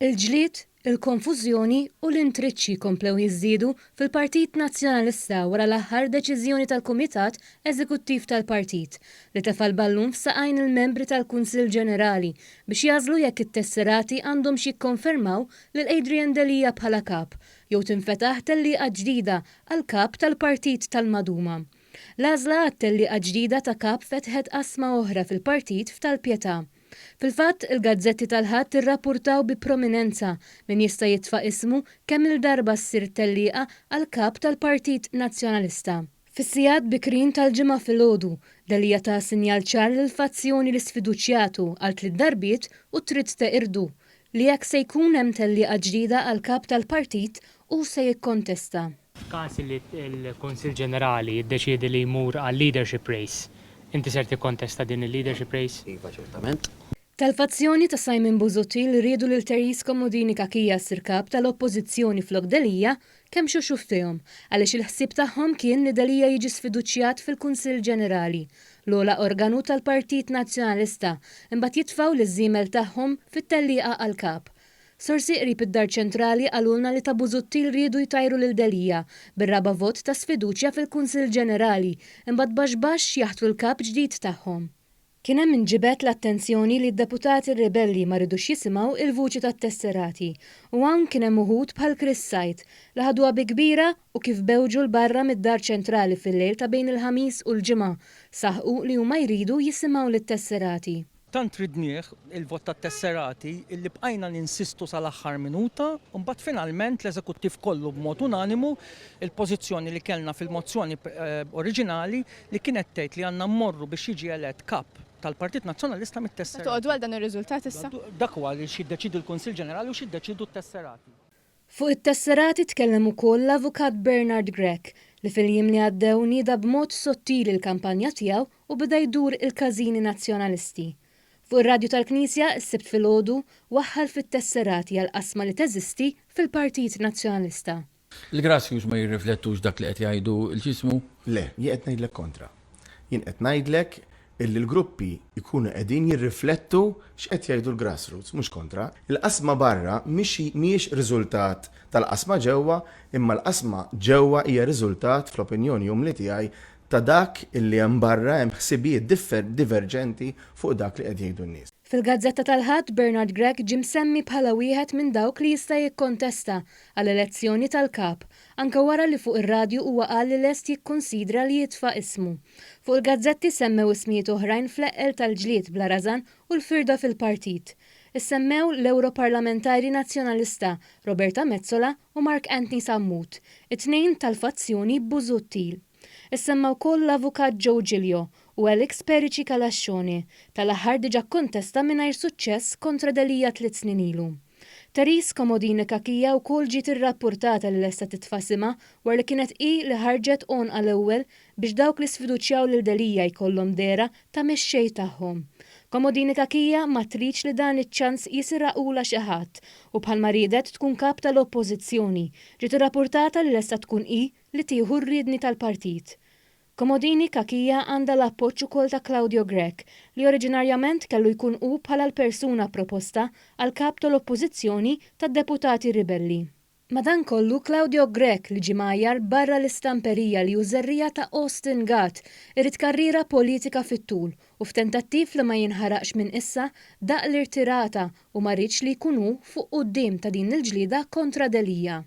Il-ġlied, il-konfużjoni u l-intriċċi komplew jiżdiedu fil-Partit Nazzjonalista wara l-aħħar deċiżjoni tal-Kumitat Eżekuttiv tal-Partit li tefa' l-ballun f'saqajn il-membri tal-Kunsill Ġenerali biex jażlu jekk it-tesserati għandhom jikkonfermaw lil Adrian Delija bħala kap jew tinfetaħ tellieqa ġdida għal kap tal-Partit tal-Maduma. L-għażla għat-tellieqa ġdida ta' kap fetħet qasma oħra fil-Partit f'Tal-Pjetà. Fil-fatt, il-gazzetti tal-ħadd irrappurtaw bi prominenza min jista' jitfa' ismu kemm il-darba ssir tellieqa għal kap tal-Partit Nazzjonalista. Fis-sigħat bikrin tal-ġimgħa filgħodu, Delija ta' sinjal ċar lill-fazzjoni li sfiduċjatu għal 3 darbiet u trid teqirdu li jekk se jkun hemm tellieqa ġdida għal kap tal-partit u se jikkontesta. F'każ li l-Kunsill Ġenerali jiddeċiedi li jmur għal leadership race, inti ser tikkontesta din il-leadership race? Iva, ċertament. Tal-fazzjoni ta' Simon Busuttil li riedu lil Teresa Komodini Kakija ssir kap tal-Oppożizzjoni flok Delija kemm xufxuf fihom għaliex il-ħsieb tagħhom kien li Delija jiġi sfiduċjat fil-Kunsill Ġenerali, l-ogħla organu tal-Partit Nazzjonalista, imbagħad jitfgħu liż-żiemel tagħhom fit-tellieqa għal kap. Sorsi qrib id-Dar Ċentrali qalulna li ta' Busuttil riedu jtajru lil Delija bir-raba' vot ta' sfiduċja fil-Kunsill Ġenerali, imbagħad baxx jaħtu l-kap ġdid tagħhom. Kien hemm inġibet l-attenzjoni li d-deputati ribelli ma rridux jisimgħu il-vuċi tat-tesserati u hawn kien hemm uħud bħal Chris Sajt li ħaduha bi kbira u kif bewġu l-barra mid-Dar Ċentrali fil-lejl ta' bejn il-ħamis u l-ġimgħa saħqu li huma jridu jisimgħu lit-tesserati. Tant ridnieh il-vot tat-tesserati illi bqajna ninsistu sal-aħħar minuta u mbagħad finalment l-eżekuttiv kollu b'mod unanimu il-pożizzjoni li kellna fil-mozzjoni oriġinali li kienet tgħid li għandna mmorru biex jiġi elett kap tal-Partit Nazzjonalista mit-tesserati. Toqgħodu għal dan ir-riżultat issa? Dak huwa li xiddeċidu l-Kunsill Ġenerali u xiddeċidu t-tesserati. Fuq it-tesserati tkellem ukoll l-avukat Bernard Grech li fil-jiem li għaddew nieda b'mod sottili l-kampanja tiegħu u beda jdur il-każini nazzjonalisti. Fuq ir-radju tal-Knisja s-sibt filgħodu waħħal fit-tesserati għal qasma li teżisti fil-Partit Nazzjonalista. Il-grassroots ma jirriflettux dak li qed jgħidu l-ġismu? Le, jien qed ngħidlek kontra. Jien qed ngħidlek illi l-gruppi jkunu qegħdin jirriflettu x'qed jgħidu l-grassroots, mhux kontra. Il-qasma barra mhijiex riżultat tal-qasma ġewwa, imma l-qasma ġewwa hija riżultat fl-opinjoni li tiegħi ta' dak illi hemm barra hemm ħsibijiet diverġenti fuq dak li qed jgħidu n-nies. Fil-gazzetta tal-ħadd Bernard Grech ġie msemmi bħala wieħed minn dawk li jista' jikkontesta għall-elezzjoni tal-kap, anke wara li fuq ir-radju huwa qal li lest jikkonsidra li jitfa' ismu. Fuq il-gazzetti semmew ismijiet oħrajn fl-eqqel tal-ġlied bla rażan u l-firda fil-partit. Issemmew l-Europarlamentari Nazzjonalista Roberta Mezzola u Mark Anthony Sammut, it-tnejn tal-fazzjoni Busuttil. Issemma wkoll l-avukat Joe Giglio u Alex Perici Kalascioni tal-aħħar diġà kontesta mingħajr suċċess kontra Delija 3 snin ilu. Teresa Komodini Kakija wkoll ġiet irrappurtata li lesta titfa' simha wara li kienet hi li ħarġet onqa l-ewwel biex dawk li sfiduċjaw lil Delija jkollhom dera ta' mexxej tagħhom. Komodini Kakija ma tridx li dan iċ-ċans jisiraqula xi ħadd u bħalma riedet tkun kap tal-Oppożizzjoni ġiet irrappurtata li lesta tkun hi li tieħu r-riedni tal-partit. Komodini Kakija għandha l-appoġġ ukoll ta' Claudio Grech li oriġinarjament kellu jkun hu bħala l-persuna proposta għal kap tal-Oppożizzjoni tad-Deputati Ribelli. Madankollu Claudio Grech li ġimajjar barra l-istamperija li użerrija ta' Austin Gatt irid karriera politika fit-tul u f'tentattiv li ma jinħaraqx minn issa daq l-irtirata u ma rridx li jkunu fuq quddiem ta' din il-ġlieda kontra Delija.